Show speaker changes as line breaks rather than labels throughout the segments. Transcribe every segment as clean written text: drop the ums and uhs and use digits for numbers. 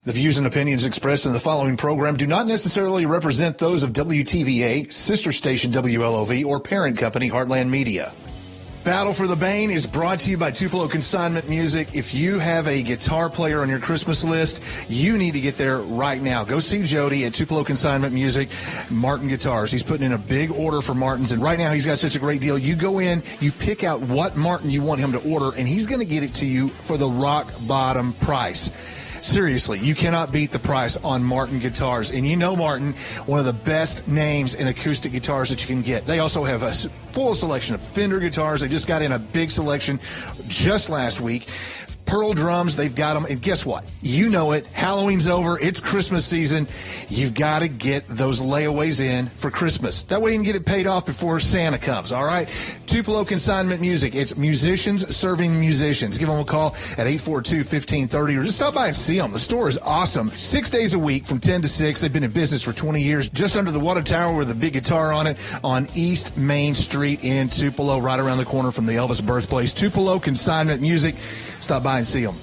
The views and opinions expressed in the following program do not necessarily represent those of WTVA, sister station WLOV, or parent company Heartland Media. Battle for the Bain is brought to you by Tupelo Consignment Music. If you have a guitar player on your Christmas list, you need to get there right now. Go see Jody at Tupelo Consignment Music, Martin Guitars. He's putting in a big order for Martins, and right now he's got such a great deal. You go in, you pick out what Martin you want him to order, and he's going to get it to you for the rock bottom price. Seriously, you cannot beat the price on Martin Guitars. And you know Martin, one of the best names in acoustic guitars that you can get. They also have a full selection of Fender guitars. They just got in a big selection just last week. Pearl drums, they've got them. And guess what? You know it. Halloween's over. It's Christmas season. You've got to get those layaways in for Christmas. That way you can get it paid off before Santa comes, all right? Tupelo Consignment Music. It's musicians serving musicians. Give them a call at 842-1530 or just stop by and see them. The store is awesome. 6 days a week from 10 to 6. They've been in business for 20 years. Just under the water tower with a big guitar on it on East Main Street in Tupelo, right around the corner from the Elvis birthplace. Tupelo Consignment Music. Stop by and see them.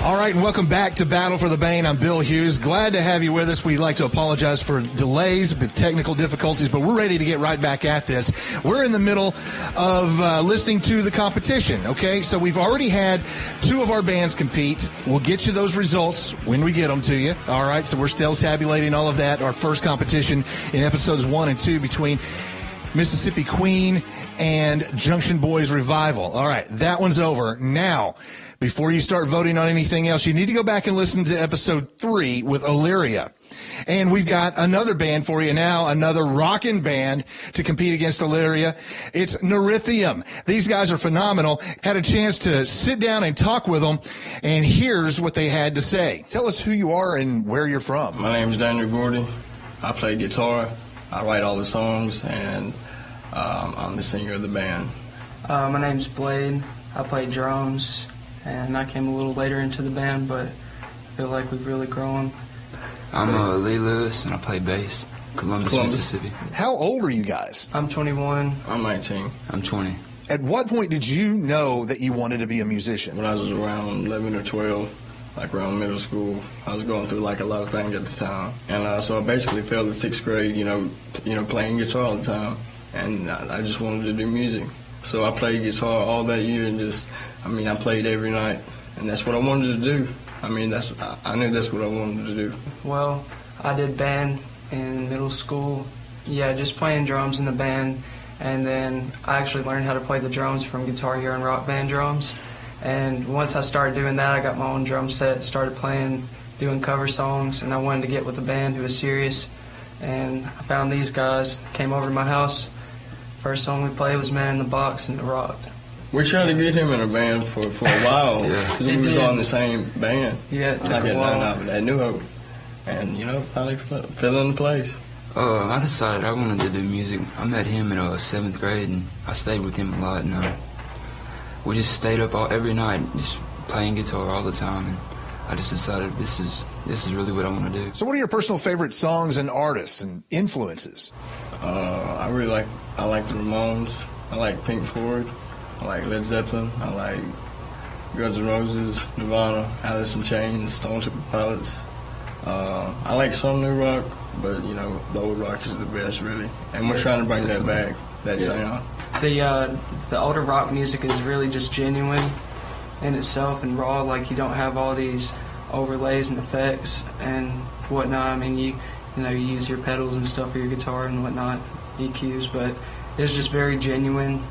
All right, and welcome back to Battle for the Bain. I'm Bill Hughes. Glad to have you with us. We'd like to apologize for delays with technical difficulties, but we're ready to get right back at this. We're in the middle of listening to the competition, okay? So we've already had two of our bands compete. We'll get you those results when we get them to you, all right? So we're still tabulating all of that. Our first competition in episodes 1 and 2 between Mississippi Queen and Junction Boys Revival. All right, that one's over. Now, before you start voting on anything else, you need to go back and listen to episode 3 with Illyria. And we've got another band for you now, another rockin' band to compete against Illyria. It's Nirithiam. These guys are phenomenal. Had a chance to sit down and talk with them, and here's what they had to say. Tell us who you are and where you're from.
My name's Daniel Gordy. I play guitar. I write all the songs, and I'm the singer of the band.
My name's Blade. I play drums. And I came a little later into the band, but I feel like we've really grown.
I'm Lee Lewis, and I play bass, Columbus, Mississippi.
How old are you guys?
I'm 21.
I'm 19.
I'm 20.
At what point did you know that you wanted to be a musician?
When I was around 11 or 12, like around middle school, I was going through like a lot of things at the time. And so I basically failed the 6th grade, you know, playing guitar all the time. And I just wanted to do music. So I played guitar all that year and I played every night, and that's what I wanted to do. I knew that's what I wanted to do.
Well, I did band in middle school. Yeah, just playing drums in the band, and then I actually learned how to play the drums from Guitar Hero and Rock Band drums. And once I started doing that, I got my own drum set, started playing, doing cover songs, and I wanted to get with a band who was serious. And I found these guys, came over to my house. First song we played was Man in the Box, and it rocked.
We tried to get him in a band for a while because we was all in the same band.
Yeah, it took a while.
At New Hope, and finally fell into place.
I decided I wanted to do music. I met him in 7th grade, and I stayed with him a lot. And we just stayed up every night, just playing guitar all the time. And I just decided this is really what I want to do.
So, what are your personal favorite songs and artists and influences?
I like the Ramones. I like Pink Floyd. I like Led Zeppelin. I like Guns N' Roses, Nirvana, Alice in Chains, Stone Temple Pilots. I like some new rock, but the old rock is the best, really. And we're trying to bring that back, that sound.
The older rock music is really just genuine in itself and raw. Like, you don't have all these overlays and effects and whatnot. I mean, you use your pedals and stuff for your guitar and whatnot, EQs, but it's just very genuine.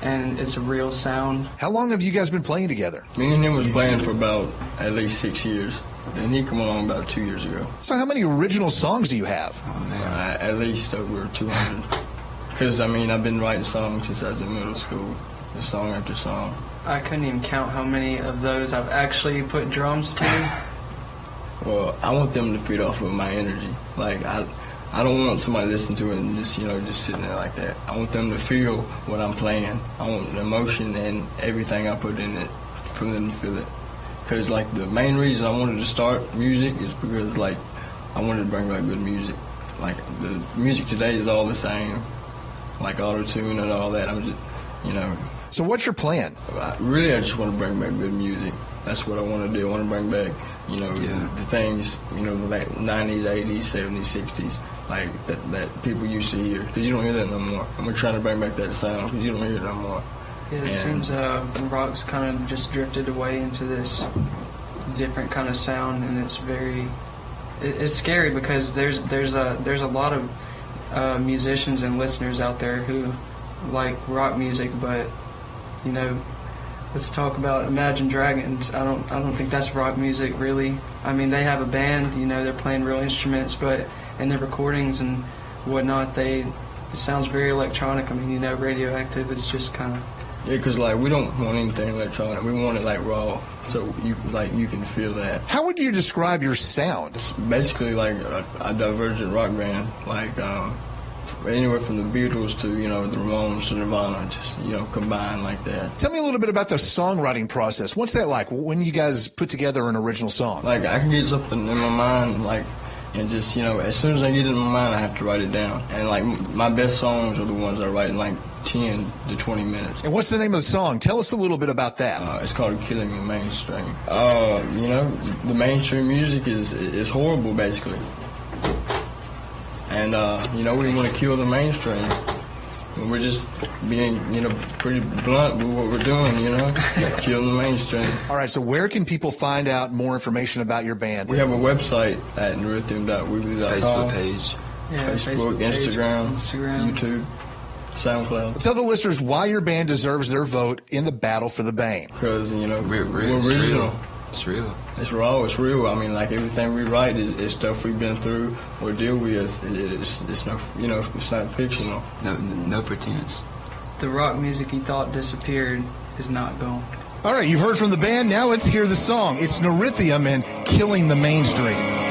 And it's a real sound.
How long have you guys been playing together?
Me and him was playing for about at least 6 years. And he came along about 2 years ago.
So how many original songs do you have?
Oh, man.
At least over 200. Because, I've been writing songs since I was in middle school, song after song.
I couldn't even count how many of those I've actually put drums to.
Well, I want them to feed off of my energy. Like, I don't want somebody listening to it and just sitting there like that. I want them to feel what I'm playing. I want the emotion and everything I put in it for them to feel it. Because, the main reason I wanted to start music is because, I wanted to bring back good music. Like, the music today is all the same, like auto-tune and all that.
So what's your plan?
I just want to bring back good music. That's what I want to do. I want to bring back, the things, like 90s, 80s, 70s, 60s, like that people used to hear. Because you don't hear that no more. I'm trying to bring back that sound because you don't hear it no more.
Yeah, it seems rock's kind of just drifted away into this different kind of sound, and it's scary because there's a lot of musicians and listeners out there who like rock music, but let's talk about Imagine Dragons. I don't think that's rock music really. I mean, they have a band, they're playing real instruments, but in their recordings and whatnot, it sounds very electronic. I mean, Radioactive is just kind of.
Yeah, because we don't want anything electronic. We want it raw, so you can feel that.
How would you describe your sound?
It's basically like a divergent rock band, anywhere from the Beatles to the Ramones to Nirvana, just combined like that.
Tell me a little bit about the songwriting process. What's that like when you guys put together an original song?
I can get something in my mind, and just as soon as I get it in my mind, I have to write it down. And my best songs are the ones I write in 10 to 20 minutes.
And what's the name of the song? Tell us a little bit about that.
It's called Killing the Mainstream. The mainstream music is horrible, basically. And, we want to kill the mainstream. And we're just being, pretty blunt with what we're doing, killing the mainstream.
All right, so where can people find out more information about your band?
We have a website at nirithiam.weebly.com.
Facebook page.
Yeah,
Facebook, Instagram, YouTube, SoundCloud.
Tell the listeners why your band deserves their vote in the battle for the Bain.
Because, we're
it's
original.
Real. It's real.
It's raw. It's real. I mean, everything we write is stuff we've been through or deal with. It's no, it's not fictional.
No pretense.
The rock music you thought disappeared is not gone.
All right, you've heard from the band. Now let's hear the song. It's Nirithiam and Killing the Mainstream.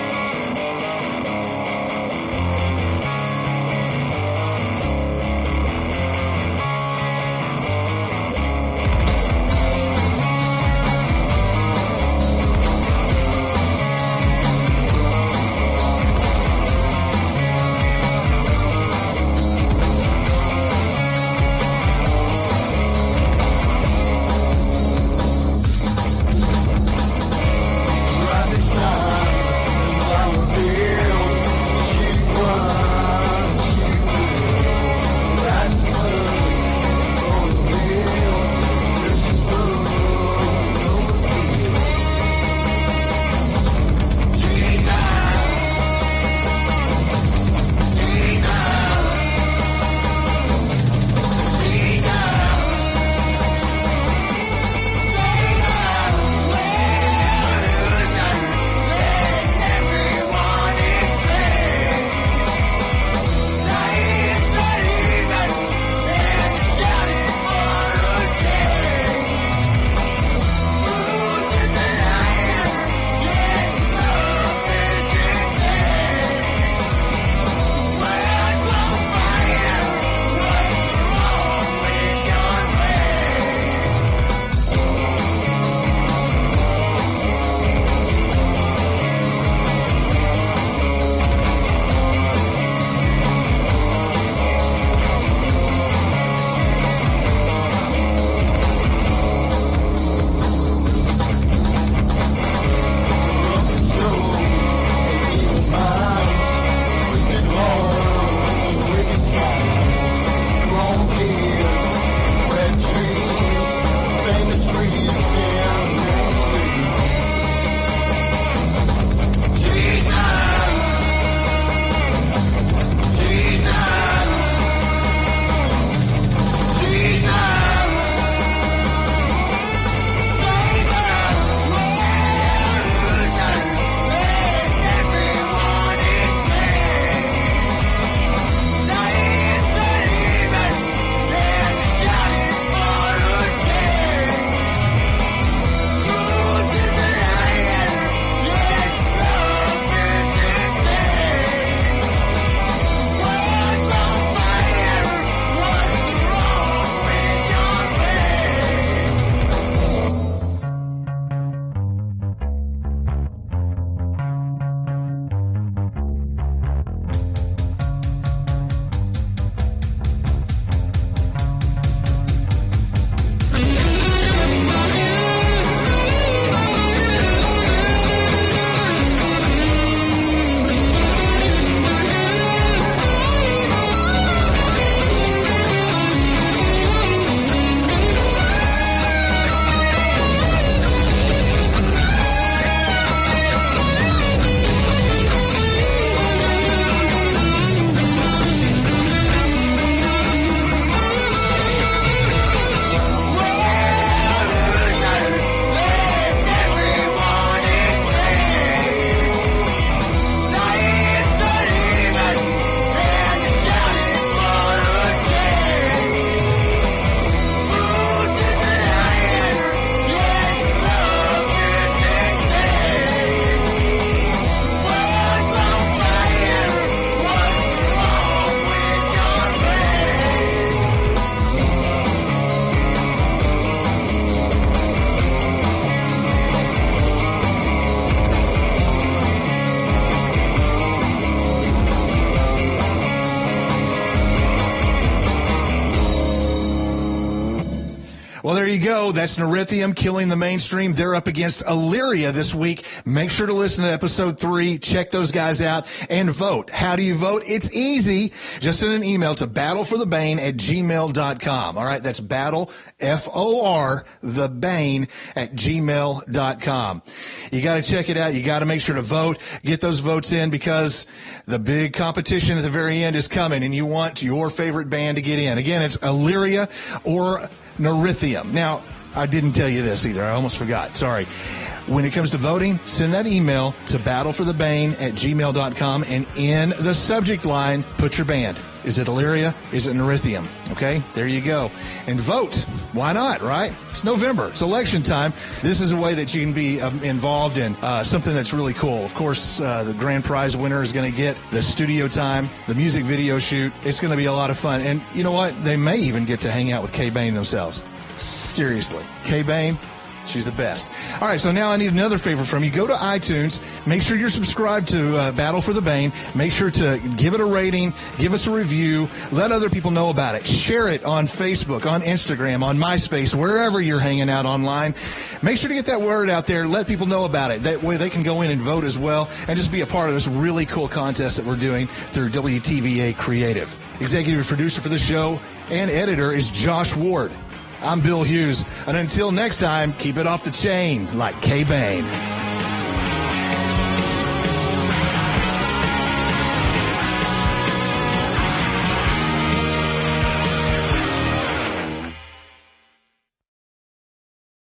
Well, there you go. That's Nirithiam killing the mainstream. They're up against Illyria this week. Make sure to listen to episode 3. Check those guys out and vote. How do you vote? It's easy. Just send an email to battleforthebain@gmail.com. All right, that's battle, F-O-R, the Bain @gmail.com. You got to check it out. You got to make sure to vote. Get those votes in because the big competition at the very end is coming, and you want your favorite band to get in. Again, it's Illyria or Nirithiam. Now, I didn't tell you this either. I almost forgot. Sorry. When it comes to voting, send that email to battleforthebain@gmail.com, and in the subject line, put your band. Is it Illyria? Is it Nirithiam? Okay, there you go. And vote. Why not, right? It's November. It's election time. This is a way that you can be involved in something that's really cool. Of course, the grand prize winner is going to get the studio time, the music video shoot. It's going to be a lot of fun. And you know what? They may even get to hang out with Kay Bain themselves. Seriously. Kay Bain, she's the best. All right, so now I need another favor from you. Go to iTunes. Make sure you're subscribed to Battle for the Bain. Make sure to give it a rating. Give us a review. Let other people know about it. Share it on Facebook, on Instagram, on MySpace, wherever you're hanging out online. Make sure to get that word out there. Let people know about it. That way they can go in and vote as well and just be a part of this really cool contest that we're doing through WTVA Creative. Executive producer for the show and editor is Josh Ward. I'm Bill Hughes, and until next time, keep it off the chain like Kay Bain.